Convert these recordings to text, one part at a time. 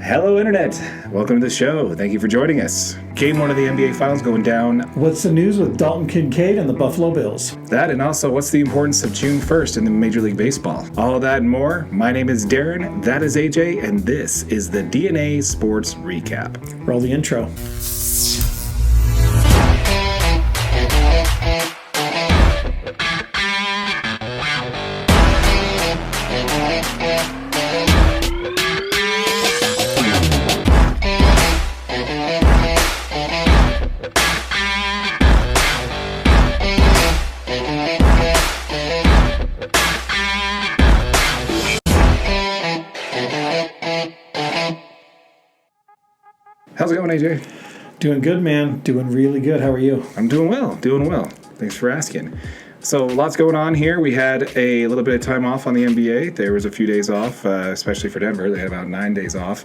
Hello, Internet. Welcome to the show. Thank you for joining us. Game 1 of the NBA Finals going down. What's the news with Dalton, Kinkaid, and the Buffalo Bills? That, and also what's the importance of June 1st in the Major League Baseball? All of that and more. My name is Darren, that is AJ, and this is the DNA Sports Recap. Roll the intro. How's it going, AJ? Doing good, man. Doing really good. How are you? I'm doing well. Thanks for asking. So lots going on here. We had a little bit of time off on the NBA. There was a few days off, especially for Denver. They had about 9 days off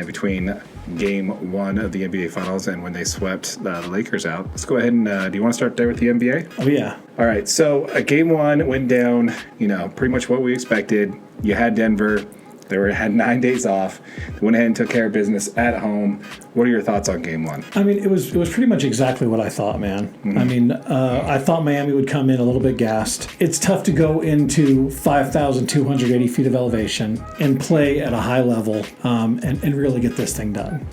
between Game 1 of the NBA Finals and when they swept the Lakers out. Let's go ahead and do you want to start there with the NBA? Oh, yeah. All right. So Game 1 went down, pretty much what we expected. You had Denver. They had 9 days off. They went ahead and took care of business at home. What are your thoughts on Game 1? I mean, it was pretty much exactly what I thought, man. Mm-hmm. I mean, I thought Miami would come in a little bit gassed. It's tough to go into 5,280 feet of elevation and play at a high level and really get this thing done.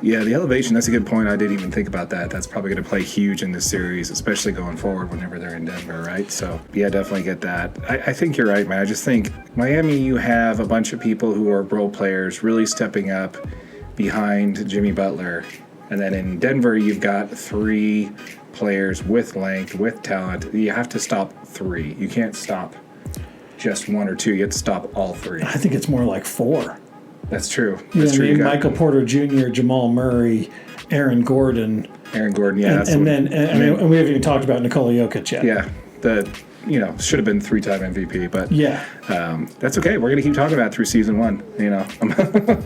Yeah, the elevation, that's a good point. I didn't even think about that. That's probably going to play huge in this series, especially going forward whenever they're in Denver, right? So, yeah, definitely get that. I think you're right, man. I just think Miami, you have a bunch of people who are role players really stepping up behind Jimmy Butler. And then in Denver, you've got 3 players with length, with talent. You have to stop 3. You can't stop just 1 or 2. You have to stop all 3. I think it's more like 4. That's true. That's true. Michael Porter Jr., Jamal Murray, Aaron Gordon. Yeah. And we haven't even talked about Nikola Jokic yet. Yeah, should have been 3-time MVP, but yeah, that's okay. We're gonna keep talking about it through season 1. I'm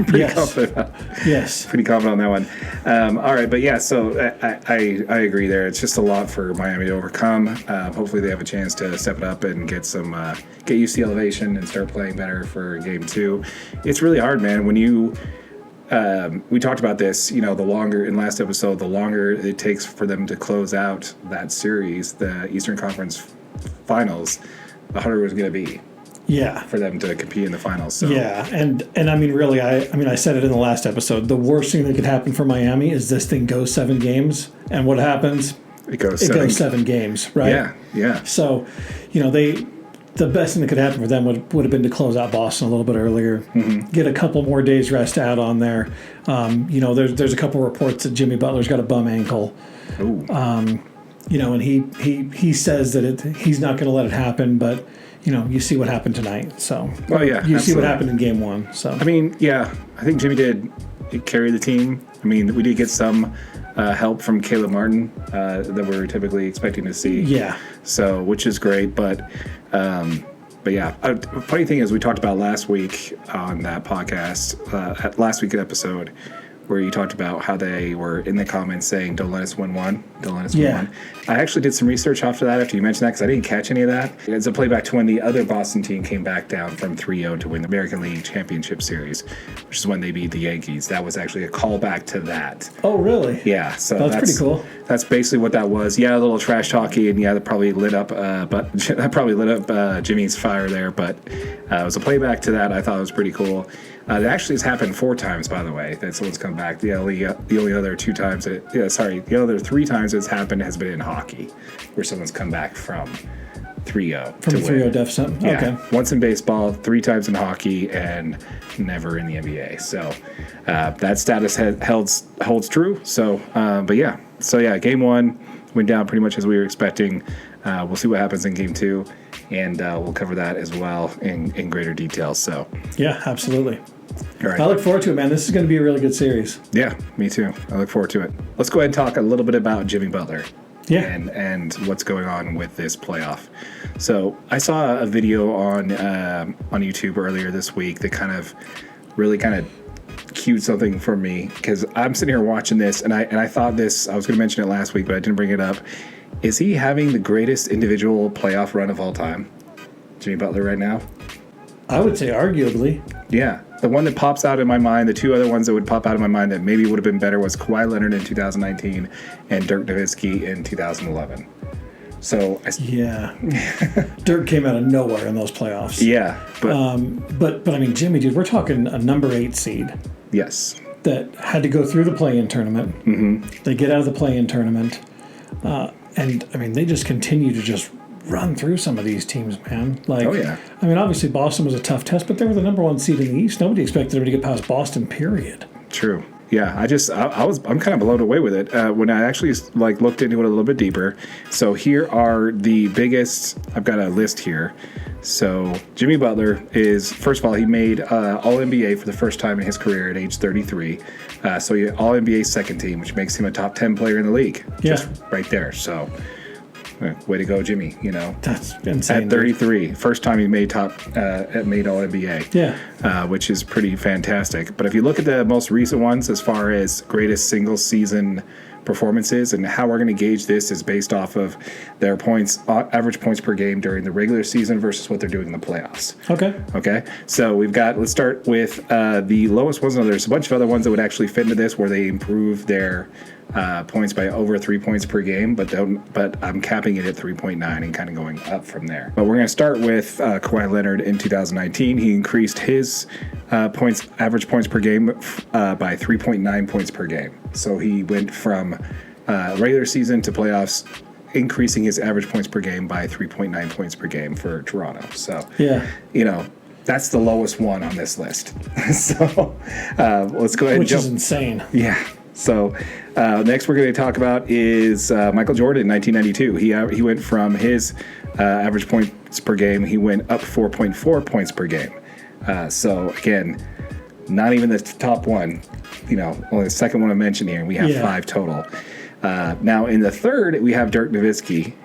pretty confident. Yes, pretty confident on that one. All right, but yeah, so I agree there. It's just a lot for Miami to overcome. Hopefully, they have a chance to step it up and get used to the elevation and start playing better for Game 2. It's really hard, man. When you we talked about this, the longer in last episode, the longer it takes for them to close out that series, the Eastern Conference Finals, the harder it was going to be. Yeah, for them to compete in the finals. So. Yeah, and I mean, really, I said it in the last episode. The worst thing that could happen for Miami is this thing goes 7 games, and what happens? It goes 7 games, right? Yeah. So, the best thing that could happen for them would have been to close out Boston a little bit earlier, get a couple more days rest out on there. There's a couple reports that Jimmy Butler's got a bum ankle. Ooh. And he says that he's not going to let it happen, but you see what happened tonight. So you absolutely see what happened in Game 1. So I mean, yeah, I think Jimmy did carry the team. I mean, we did get some help from Caleb Martin that we're typically expecting to see. Yeah. So, which is great, but yeah. Funny thing is, we talked about last week on that podcast, last week's episode, where you talked about how they were in the comments saying, "Don't let us win one. Don't let us win one." I actually did some research after you mentioned that, because I didn't catch any of that. It's a playback to when the other Boston team came back down from 3-0 to win the American League Championship Series, which is when they beat the Yankees. That was actually a callback to that. Oh, really? Yeah. So that's pretty cool. That's basically what that was. Yeah, a little trash talky, and that probably lit up. Jimmy's fire there. But it was a playback to that. I thought it was pretty cool. It actually has happened 4 times, by the way, that someone's come back. The only other 2 times, the other 3 times it's happened has been in hockey, where someone's come back from 3-0 from a 3-0 deficit. Yeah. Okay. Once in baseball, 3 times in hockey, and never in the NBA. So that status holds true. So, but yeah. So yeah, Game 1 went down pretty much as we were expecting. We'll see what happens in Game 2, and we'll cover that as well in greater detail. So yeah, absolutely. All right. I look forward to it, man. This is going to be a really good series. Yeah, me too. I look forward to it. Let's go ahead and talk a little bit about Jimmy Butler. Yeah. And what's going on with this playoff. So I saw a video on YouTube earlier this week that kind of cued something for me, because I'm sitting here watching this, and I thought this, I was going to mention it last week, but I didn't bring it up. Is he having the greatest individual playoff run of all time, Jimmy Butler, right now? I would say arguably. Yeah. the one that pops out in my mind, the two other ones that would pop out in my mind that maybe would have been better was Kawhi Leonard in 2019 and Dirk Nowitzki in 2011. So yeah, Dirk came out of nowhere in those playoffs. Yeah, but I mean, Jimmy, dude, we're talking a number 8 seed. Yes. That had to go through the play-in tournament. Mm-hmm. They get out of the play-in tournament, and I mean, they just continue to just run through some of these teams, man. Like, oh yeah. I mean, obviously Boston was a tough test, but they were the number 1 seed in the East. Nobody expected them to get past Boston. Period. True. Yeah, I'm kind of blown away with it when I actually looked into it a little bit deeper. So here are the biggest. I've got a list here. So Jimmy Butler is, first of all, he made All NBA for the first time in his career at age 33. So he All NBA second team, which makes him a top 10 player in the league. Yeah. Just right there. So way to go, Jimmy. That's insane. At 33, dude. First time he made made All NBA. Yeah. Which is pretty fantastic. But if you look at the most recent ones, as far as greatest single season performances, and how we're going to gauge this is based off of their average points per game during the regular season versus what they're doing in the playoffs. Okay. So let's start with the lowest ones. Now, there's a bunch of other ones that would actually fit into this where they improve their points by over 3 points per game, but I'm capping it at 3.9 and kind of going up from there. But we're going to start with Kawhi Leonard in 2019. He increased his average points per game by 3.9 points per game. So he went from regular season to playoffs, increasing his average points per game by 3.9 points per game for Toronto. So yeah, that's the lowest one on this list. So let's go ahead and jump. Which is insane. Yeah. So next we're going to talk about is Michael Jordan in 1992. He went from his average points per game, he went up 4.4 points per game. So again, not even the top one, only the second one I mentioned here, and we have 5 total. Now in the third, we have Dirk Nowitzki.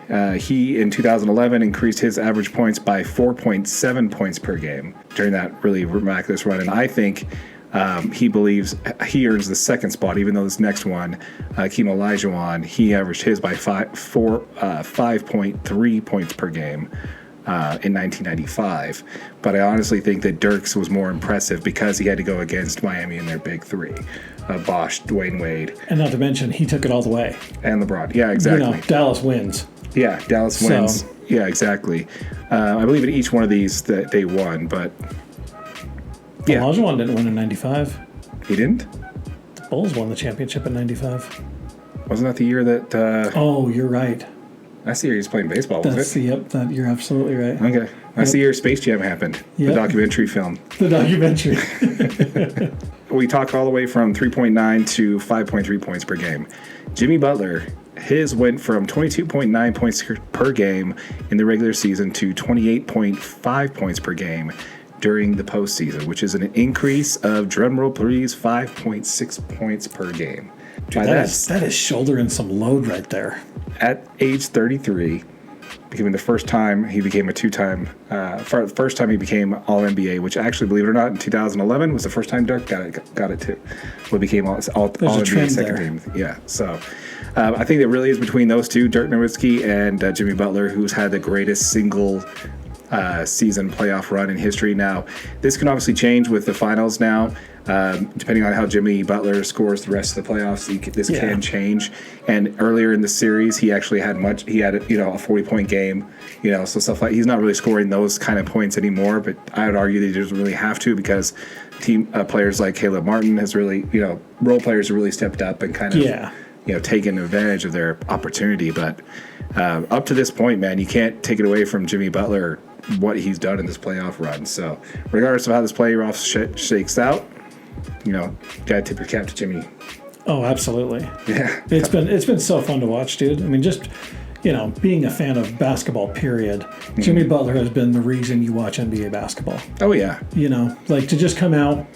He, in 2011, increased his average points by 4.7 points per game during that really miraculous run. And I think he believes he earns the second spot, even though this next one, Hakeem Olajuwon, he averaged his by 5.3 points per game in 1995. But I honestly think that Dirk's was more impressive because he had to go against Miami in their big three. Bosh, Dwayne Wade. And not to mention, he took it all the way. And LeBron. Yeah, exactly. Dallas wins. Yeah, Dallas wins. Yeah, exactly. I believe in each one of these that they won, but... Yeah. Olajuwon didn't win in 95. He didn't? The Bulls won the championship in 95. Wasn't that the year that... Oh, you're right. That's the year he was playing baseball, was it? Yep, you're absolutely right. Okay. That's the year Space Jam happened. Yep. The documentary film. The documentary. We talk all the way from 3.9 to 5.3 points per game. Jimmy Butler, his went from 22.9 points per game in the regular season to 28.5 points per game during the postseason, which is an increase of, drumroll please, 5.6 points per game. Dude, that is shouldering some load right there. At age 33, becoming the first time he became a two-time, first time he became All-NBA, which actually, believe it or not, in 2011 was the first time Dirk got it too. Well, became All-NBA second team. Yeah, so I think it really is between those two, Dirk Nowitzki and Jimmy Butler, who's had the greatest single season playoff run in history. Now, this can obviously change with the finals now. Depending on how Jimmy Butler scores the rest of the playoffs, this can change. And earlier in the series, he actually had a 40-point game, so stuff like, he's not really scoring those kind of points anymore. But I would argue that he doesn't really have to, because team players like Caleb Martin has really, role players have really stepped up and kind of taken advantage of their opportunity. But up to this point, man, you can't take it away from Jimmy Butler what he's done in this playoff run. So regardless of how this playoff shakes out, gotta tip your cap to Jimmy. Oh, absolutely. Yeah. It's been so fun to watch, dude. I mean, just, being a fan of basketball, period, Jimmy Butler has been the reason you watch NBA basketball. Oh, yeah. To just come out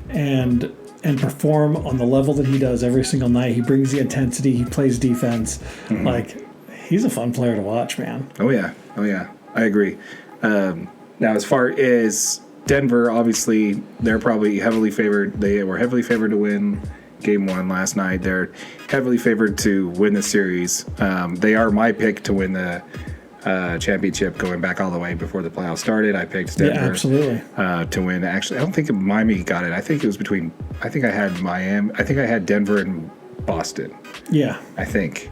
and perform on the level that he does every single night. He brings the intensity. He plays defense. Mm-hmm. He's a fun player to watch, man. Oh, yeah. I agree. Now, as far as Denver, obviously, they're probably heavily favored. They were heavily favored to win Game 1 last night. They're heavily favored to win the series. They are my pick to win the championship going back all the way before the playoffs started. I picked Denver absolutely. To win. Actually, I don't think Miami got it. I think it was between. I think I had Miami. I think I had Denver and Boston. Yeah. I think.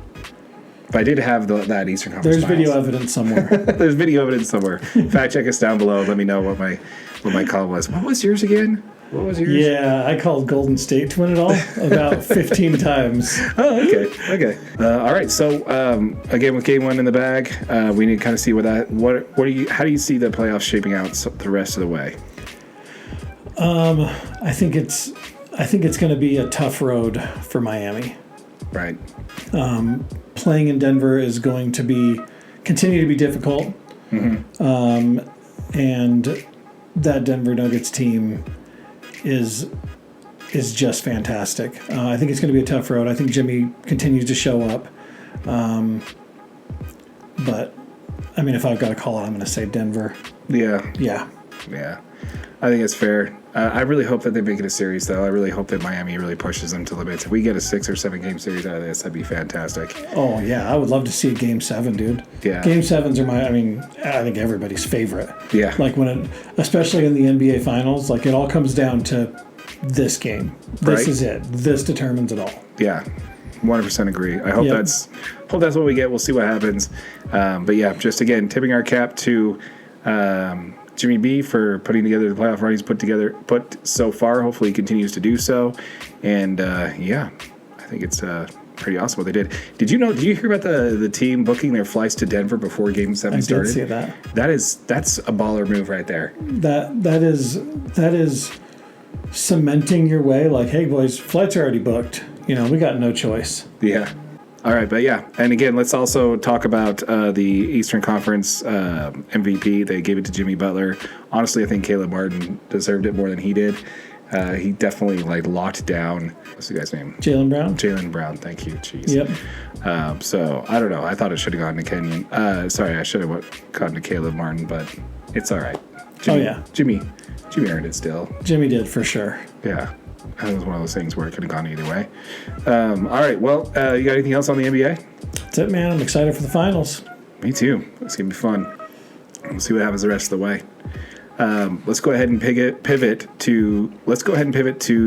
But I did have that Eastern Conference. There's video evidence somewhere. There's video evidence somewhere. Fact check us down below. Let me know what my call was. What was yours again? What was yours? Yeah, I called Golden State to win it all about 15 times. Oh, okay. All right. So again, with game one in the bag, we need to kind of see how do you see the playoffs shaping out the rest of the way? I think it's going to be a tough road for Miami. Right. Playing in Denver is going to continue to be difficult. Mm-hmm. And that Denver Nuggets team is just fantastic. I think it's going to be a tough road. I think Jimmy continues to show up. But, I mean, if I've got to call it, I'm going to say Denver. Yeah. Yeah. I think it's fair. I really hope that they make it a series, though. I really hope that Miami really pushes them to limits. If we get a 6 or 7 game series out of this, that'd be fantastic. Oh, yeah. I would love to see a Game 7, dude. Yeah. Game 7s are I think everybody's favorite. Yeah. Like especially in the NBA Finals, like it all comes down to this game. This is it. This determines it all. Yeah. 100% agree. I hope that's what we get. We'll see what happens. But yeah, just again, tipping our cap to Jimmy B for putting together the playoff run he's put so far. Hopefully he continues to do so. And I think it's pretty awesome what they did. Did you hear about the team booking their flights to Denver before Game 7 started? I did see that. That's a baller move right there. That is cementing your way. Like, hey boys, flights are already booked. We got no choice. Yeah. All right, but yeah, and again, let's also talk about the Eastern Conference MVP. They gave it to Jimmy Butler. Honestly, I think Caleb Martin deserved it more than he did. He definitely locked down. What's the guy's name? Jaylen Brown. Jaylen Brown. Thank you. Jeez. Yep. So I don't know. I thought it should have gone to Kenyon. Sorry, I should have gone to Caleb Martin, but it's all right. Jimmy earned it still. Jimmy did for sure. Yeah. That was one of those things where it could have gone either way. All right. Well, you got anything else on the NBA? That's it, man. I'm excited for the finals. Me too. It's going to be fun. We'll see what happens the rest of the way. Let's go ahead and pivot to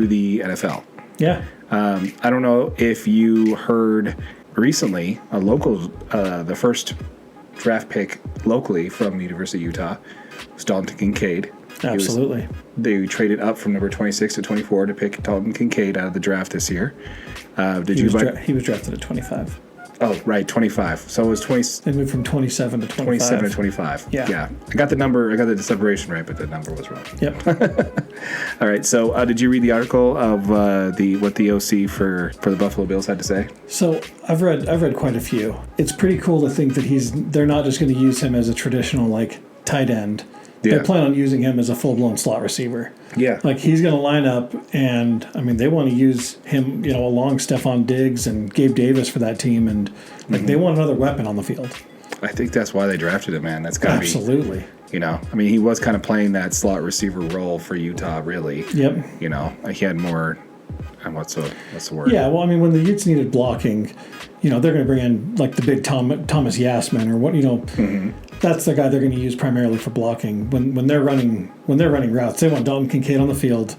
the NFL. Yeah. I don't know if you heard recently the first draft pick locally from the University of Utah was Dalton Kinkaid. Absolutely. They traded up from number 26 to 24 to pick Dalton Kinkaid out of the draft this year. He was drafted at 25. Oh, right, 25. So it was 20. They moved from 27 to 25. 27 to 25. Yeah. I got the separation right, but the number was wrong. Yep. All right. So did you read the article of what the OC for the Buffalo Bills had to say? So I've read quite a few. It's pretty cool to think that they're not just going to use him as a traditional tight end. Yeah. They plan on using him as a full-blown slot receiver. Yeah. He's going to line up, and, they want to use him, along Stephon Diggs and Gabe Davis for that team, and, they want another weapon on the field. I think that's why they drafted him, man. That's got to be... Absolutely. He was kind of playing that slot receiver role for Utah, really. Yep. He had more... What's the word? Yeah, well, when the Utes needed blocking, they're going to bring in, the big Thomas Yasman or what, That's the guy they're going to use primarily for blocking. When they're running routes, they want Dalton Kinkaid on the field.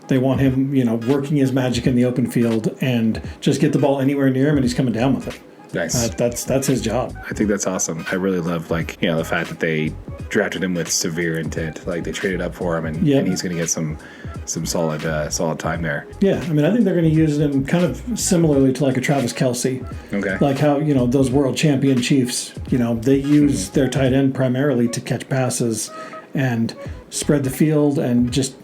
They want him, working his magic in the open field and just get the ball anywhere near him, and he's coming down with it. Nice. That's his job. I think that's awesome. I really love the fact that they drafted him with severe intent. They traded up for him, and he's going to get some solid time there. Yeah, I think they're going to use him kind of similarly to a Travis Kelce. Okay. How those world champion Chiefs, they use their tight end primarily to catch passes and spread the field and just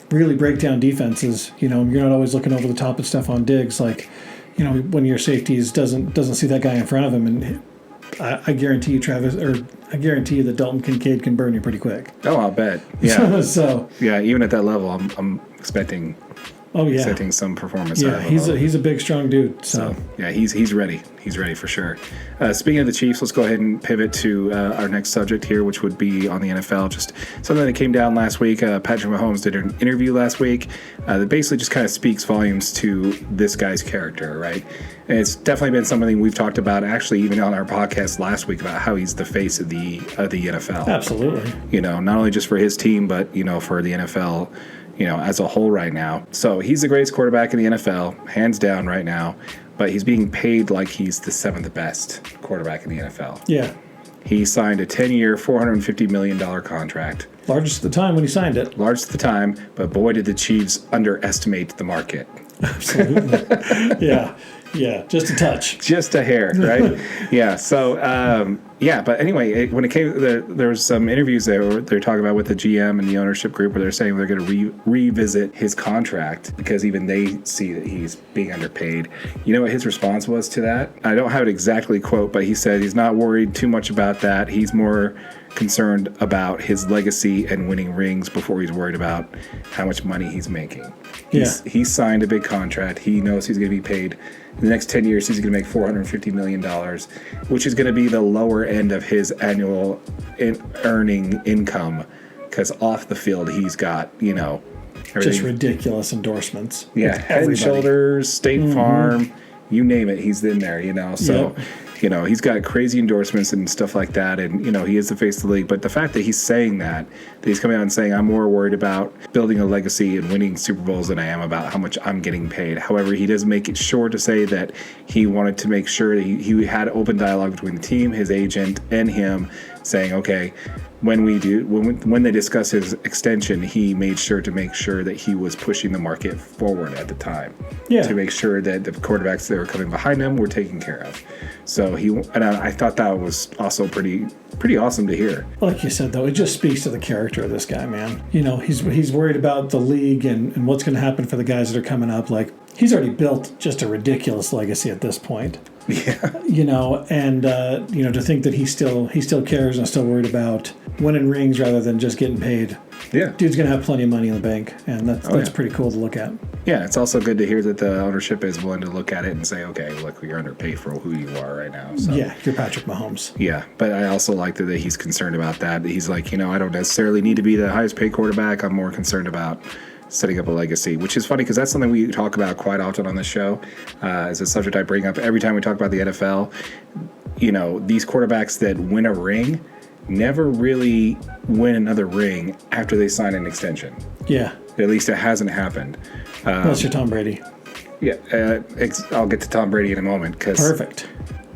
really break down defenses. You're not always looking over the top at Stephon Diggs when your safeties doesn't see that guy in front of him, and I guarantee you, that Dalton Kinkaid can burn you pretty quick. Oh, I'll bet. Yeah. So yeah, even at that level, I'm expecting Oh yeah, setting some performance. Yeah, he's a big, strong dude. So yeah, he's ready. He's ready for sure. Speaking of the Chiefs, let's go ahead and pivot to our next subject here, which would be on the NFL. Just something that came down last week. Patrick Mahomes did an interview last week that basically just kind of speaks volumes to this guy's character, right? And it's definitely been something we've talked about, actually, even on our podcast last week, about how he's the face of the NFL. Absolutely. You know, not only just for his team, but for the NFL. As a whole right now. So he's the greatest quarterback in the NFL, hands down right now, but he's being paid like he's the 7th best quarterback in the NFL. Yeah. He signed a 10-year, $450 million contract. Largest at the time when he signed it. Largest at the time, but boy, did the Chiefs underestimate the market. Absolutely. Yeah, just a touch. Just a hair, right? Yeah, so, but anyway, when it came, there was some interviews they're talking about with the GM and the ownership group where they're saying they're going to revisit his contract because even they see that he's being underpaid. You know what his response was to that? I don't have it exactly quote, but he said he's not worried too much about that. He's more concerned about his legacy and winning rings before he's worried about how much money he's making. He's signed a big contract. He knows he's going to be paid. In the next 10 years, he's going to make $450 million, which is going to be the lower end of his annual earning income because off the field, he's got, just ridiculous endorsements. Yeah, Head and Shoulders, State Farm, you name it, he's in there, So, he's got crazy endorsements and stuff like that, and, he is the face of the league. But the fact that he's saying that he's coming out and saying, I'm more worried about building a legacy and winning Super Bowls than I am about how much I'm getting paid. However, he does make it sure to say that he wanted to make sure that he had open dialogue between the team, his agent, and him, saying, okay, when they discuss his extension, he made sure that he was pushing the market forward at the time to make sure that the quarterbacks that were coming behind him were taken care of. So I thought that was also pretty awesome to hear. Like you said, though, it just speaks to the character of this guy, man. He's worried about the league and what's going to happen for the guys that are coming up. Like, he's already built just a ridiculous legacy at this point. Yeah. To think that he still cares and is still worried about winning rings rather than just getting paid. Yeah. Dude's going to have plenty of money in the bank, and that's pretty cool to look at. Yeah, it's also good to hear that the ownership is willing to look at it and say, okay, look, you're underpaid for who you are right now. So. Yeah, you're Patrick Mahomes. Yeah, but I also like that he's concerned about that. He's like, I don't necessarily need to be the highest paid quarterback. I'm more concerned about setting up a legacy, which is funny because that's something we talk about quite often on the show. As a subject I bring up every time we talk about the NFL. These quarterbacks that win a ring never really win another ring after they sign an extension. Yeah. At least it hasn't happened. Unless you're Tom Brady. Yeah, I'll get to Tom Brady in a moment. Perfect.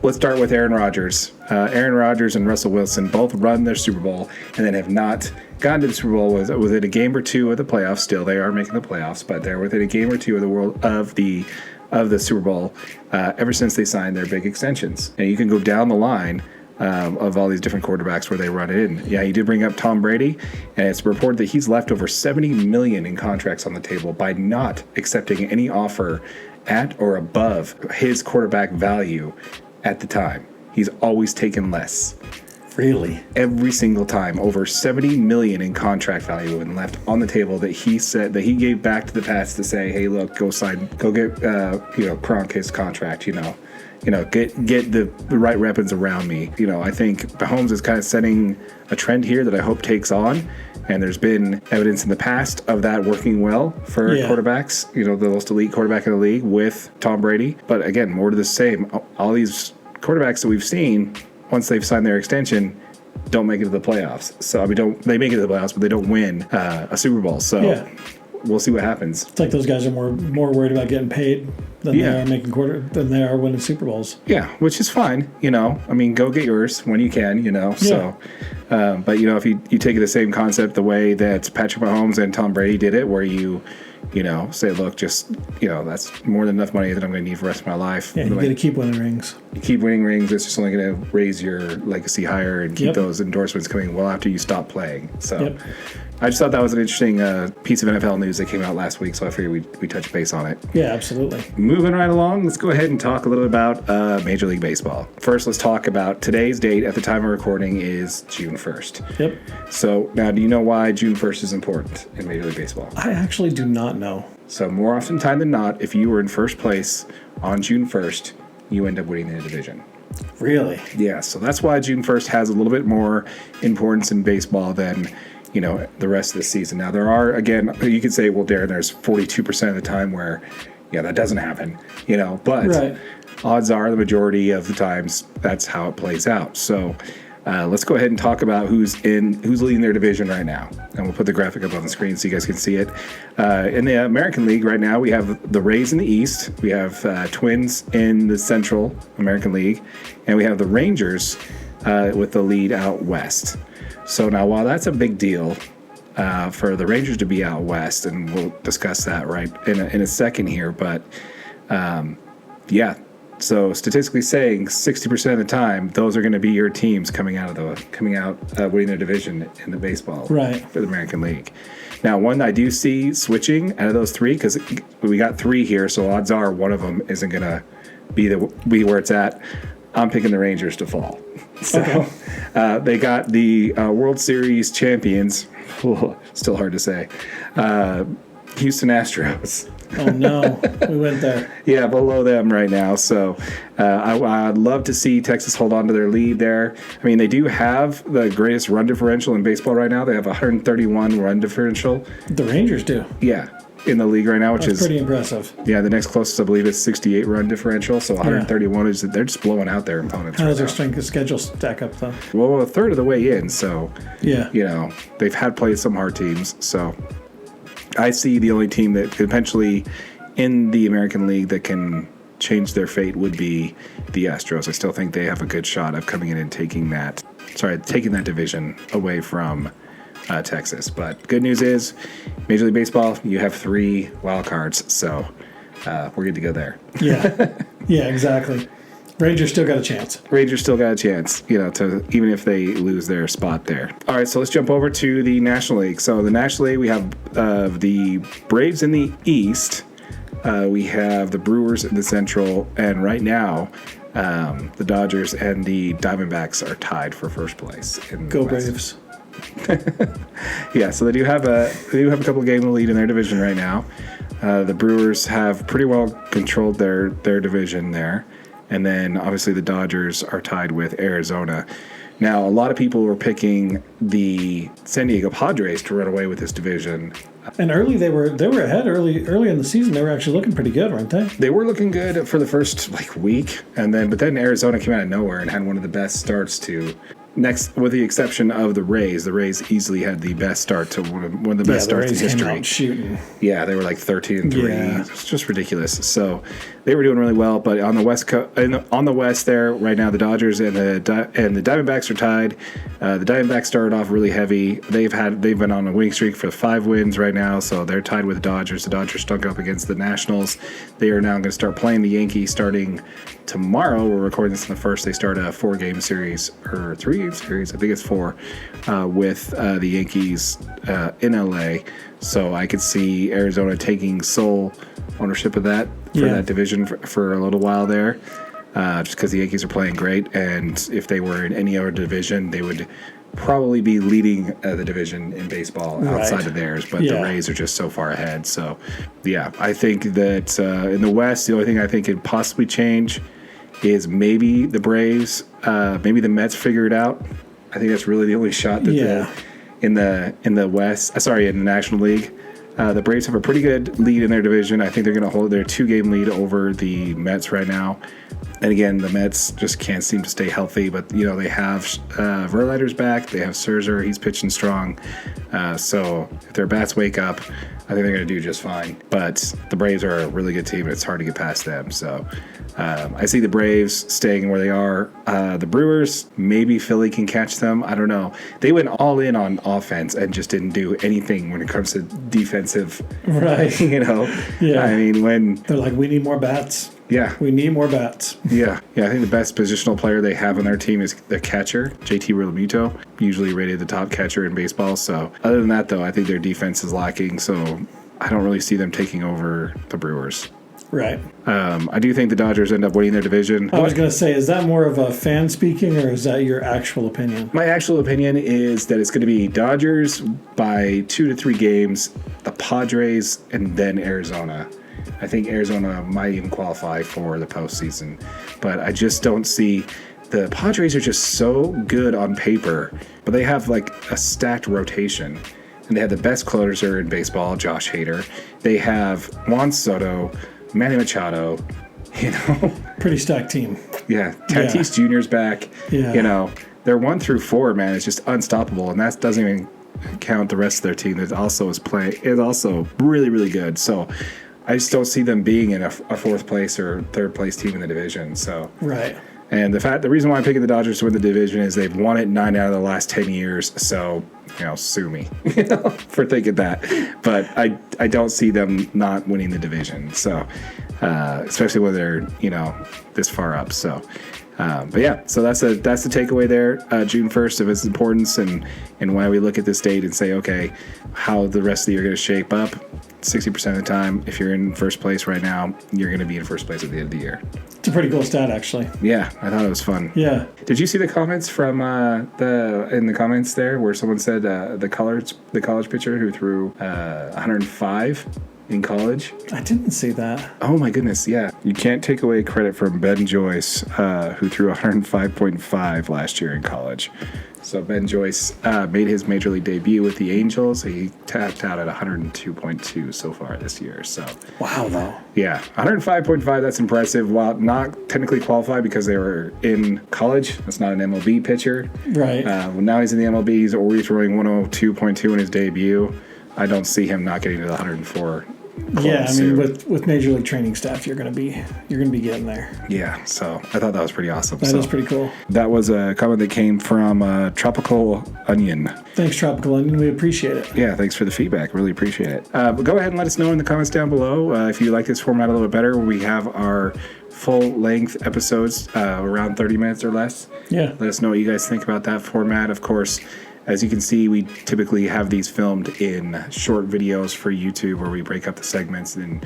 Let's start with Aaron Rodgers. Aaron Rodgers and Russell Wilson both run their Super Bowl and then have not gotten to the Super Bowl within a game or two of the playoffs. Still, they are making the playoffs, but they're within a game or two of the Super Bowl ever since they signed their big extensions. And you can go down the line of all these different quarterbacks where they run it in. Yeah, you did bring up Tom Brady, and it's reported that he's left over $70 million in contracts on the table by not accepting any offer at or above his quarterback value at the time. He's always taken less. Really? Every single time, over $70 million in contract value and left on the table that he said that he gave back to the Pats to say, hey, look, go get Kronk his contract, get the right weapons around me. I think Mahomes is kind of setting a trend here that I hope takes on. And there's been evidence in the past of that working well for quarterbacks, the most elite quarterback in the league with Tom Brady. But again, more to the same. All these quarterbacks that we've seen, once they've signed their extension, don't make it to the playoffs. So, they make it to the playoffs, but they don't win a Super Bowl. So we'll see what happens. It's like those guys are more worried about getting paid than they are than they are winning Super Bowls. Yeah, which is fine. Go get yours when you can. So. But if you take the same concept the way that Patrick Mahomes and Tom Brady did it, where you say, look, just that's more than enough money that I'm going to need for the rest of my life. Yeah, you got to keep winning rings. You keep winning rings. It's just only going to raise your legacy higher and keep those endorsements coming well after you stop playing. So. I just thought that was an interesting piece of NFL news that came out last week, so I figured we touch base on it. Yeah, absolutely. Moving right along, let's go ahead and talk a little bit about Major League Baseball. First, let's talk about today's date. At the time of recording is June 1st. Yep. So now, do you know why June 1st is important in Major League Baseball? I actually do not know. So more often time than not, if you were in first place on June 1st, you end up winning the division. Really? Yeah, so that's why June 1st has a little bit more importance in baseball than, the rest of the season. Now, there are, again, you could say, well, Darren, there's 42% of the time where, that doesn't happen, but Right. odds are the majority of the times that's how it plays out. So let's go ahead and talk about who's leading their division right now. And we'll put the graphic up on the screen so you guys can see it. In the American League right now, we have the Rays in the East. We have Twins in the Central American League. And we have the Rangers with the lead out west. So now, while that's a big deal for the Rangers to be out west, and we'll discuss that right in a second here, but yeah. So statistically saying, 60% of the time, those are going to be your teams coming out winning their division in the baseball right. for the American League. Now, one I do see switching out of those three, because we got three here, so odds are one of them isn't going to be where it's at. I'm picking the Rangers to fall. So they got the World Series champions. Still hard to say. Houston Astros. Oh, no. We went there. Yeah, below them right now. So I'd love to see Texas hold on to their lead there. I mean, they do have the greatest run differential in baseball right now. They have 131 run differential. The Rangers do. Yeah, in the league right now, which is pretty impressive. Yeah, the next closest, I believe, is 68 run differential. So 131 is they're just blowing out their opponents. How does their strength of schedule stack up, though? Well, a third of the way in. So, yeah, they've had played some hard teams. So I see the only team that could potentially in the American League that can change their fate would be the Astros. I still think they have a good shot of coming in and taking that division away from Texas. But good news is, Major League Baseball, you have 3 wild cards, so we're good to go there. Yeah, exactly. Rangers still got a chance. To even if they lose their spot there. All right, so let's jump over to the National League. So the National League, we have the Braves in the East. We have the Brewers in the Central, and right now, the Dodgers and the Diamondbacks are tied for first place. Go Braves! Yeah, so they do have a couple of game lead in their division right now. The Brewers have pretty well controlled their division there. And then, obviously, the Dodgers are tied with Arizona. Now, a lot of people were picking the San Diego Padres to run away with this division. And early, they were ahead early in the season. They were actually looking pretty good, weren't they? They were looking good for the first week, but then Arizona came out of nowhere and had one of the best starts to. Next, with the exception of the Rays easily had the best start to one of the best starts in history. Came out shooting. Yeah, they were 13-3. Yeah. It's just ridiculous. So they were doing really well, but on the West there right now, the Dodgers and the Diamondbacks are tied. The Diamondbacks started off really heavy. They've been on a winning streak for 5 wins right now, so they're tied with the Dodgers. The Dodgers stuck up against the Nationals. They are now going to start playing the Yankees starting tomorrow. We're recording this on the 1st. They start a 4-game series or 3-game series. I think it's 4 with the Yankees in LA. So I could see Arizona taking sole ownership of that for that division for a little while there, just because the Yankees are playing great. And if they were in any other division, they would probably be leading the division in baseball outside of theirs. But the Rays are just so far ahead. So, yeah, I think that in the West, the only thing I think could possibly change is maybe the Braves, maybe the Mets figure it out. I think that's really the only shot that in the West. In the National League. The Braves have a pretty good lead in their division. I think they're going to hold their 2-game lead over the Mets right now. And again, the Mets just can't seem to stay healthy. But, they have Verlander's back. They have Scherzer. He's pitching strong. So if their bats wake up, I think they're going to do just fine. But the Braves are a really good team, and it's hard to get past them. So I see the Braves staying where they are. The Brewers, maybe Philly can catch them. I don't know. They went all in on offense and just didn't do anything when it comes to defensive. Right. Yeah. I mean, when they're like, we need more bats. Yeah. We need more bats. Yeah. I think the best positional player they have on their team is the catcher, JT Realmuto, usually rated the top catcher in baseball. So other than that, though, I think their defense is lacking. So I don't really see them taking over the Brewers. Right. I do think the Dodgers end up winning their division. I was going to say, is that more of a fan speaking, or is that your actual opinion? My actual opinion is that it's going to be Dodgers by 2 to 3 games the Padres, and then Arizona. I think Arizona might even qualify for the postseason, but I just don't see. The Padres are just so good on paper, but they have like a stacked rotation. And they have the best closer in baseball, Josh Hader. They have Juan Soto, Manny Machado, Pretty stacked team. Yeah, Tatis Jr.'s back. Yeah. Their 1 through 4, man, is just unstoppable, and that doesn't even count the rest of their team that also is also really, really good. So I just don't see them being in a fourth place or third place team in the division. So Right. And the reason why I'm picking the Dodgers to win the division is they've won it 9 out of the last 10 years. So, sue me for thinking that. But I don't see them not winning the division. So, especially when they're, this far up. So, but yeah, so that's the takeaway there. June 1st of its importance and why we look at this date and say, okay, how the rest of the year going to shape up. 60% of the time, if you're in first place right now, you're going to be in first place at the end of the year. It's a pretty cool stat, actually. Yeah, I thought it was fun. Yeah. Did you see the comments from in the comments there where someone said the college pitcher who threw 105 in college? I didn't see that. Oh my goodness, yeah. You can't take away credit from Ben Joyce, who threw 105.5 last year in college. So Ben Joyce made his major league debut with the Angels. He tapped out at 102.2 so far this year. So wow, though. Yeah, 105.5. That's impressive. While not technically qualified because they were in college, that's not an MLB pitcher. Right. Now he's in the MLB. He's already throwing 102.2 in his debut. I don't see him not getting to the 104. Yeah, I mean, with major league training staff, you're gonna be getting there. Yeah, so I thought that was pretty awesome. That is pretty cool. That was a comment that came from Tropical Onion. Thanks, Tropical Onion. We appreciate it. Yeah, thanks for the feedback. Really appreciate it. But go ahead and let us know in the comments down below if you like this format a little bit better. We have our full-length episodes around 30 minutes or less. Yeah. Let us know what you guys think about that format. Of course, as you can see, we typically have these filmed in short videos for YouTube where we break up the segments and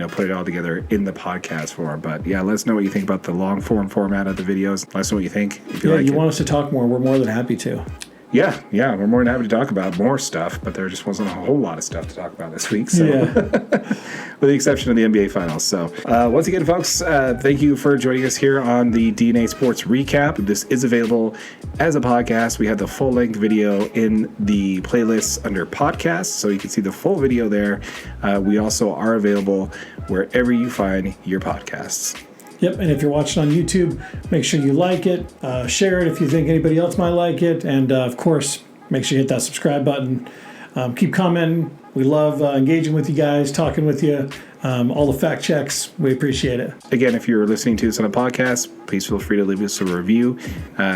put it all together in the podcast form. But yeah, let us know what you think about the long form format of the videos. Let us know what you think. If you want us to talk more, we're more than happy to. Yeah, we're more than happy to talk about more stuff, but there just wasn't a whole lot of stuff to talk about this week. So, with the exception of the NBA Finals. So, once again, folks, thank you for joining us here on the DNA Sports Recap. This is available as a podcast. We have the full-length video in the playlist under podcasts, so you can see the full video there. We also are available wherever you find your podcasts. Yep, and if you're watching on YouTube, make sure you like it, share it if you think anybody else might like it, and of course, make sure you hit that subscribe button. Keep commenting. We love engaging with you guys, talking with you, all the fact checks. We appreciate it. Again, if you're listening to this on a podcast, please feel free to leave us a review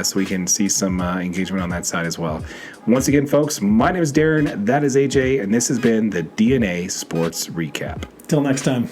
so we can see some engagement on that side as well. Once again, folks, my name is Darren, that is AJ, and this has been the DNA Sports Recap. Till next time.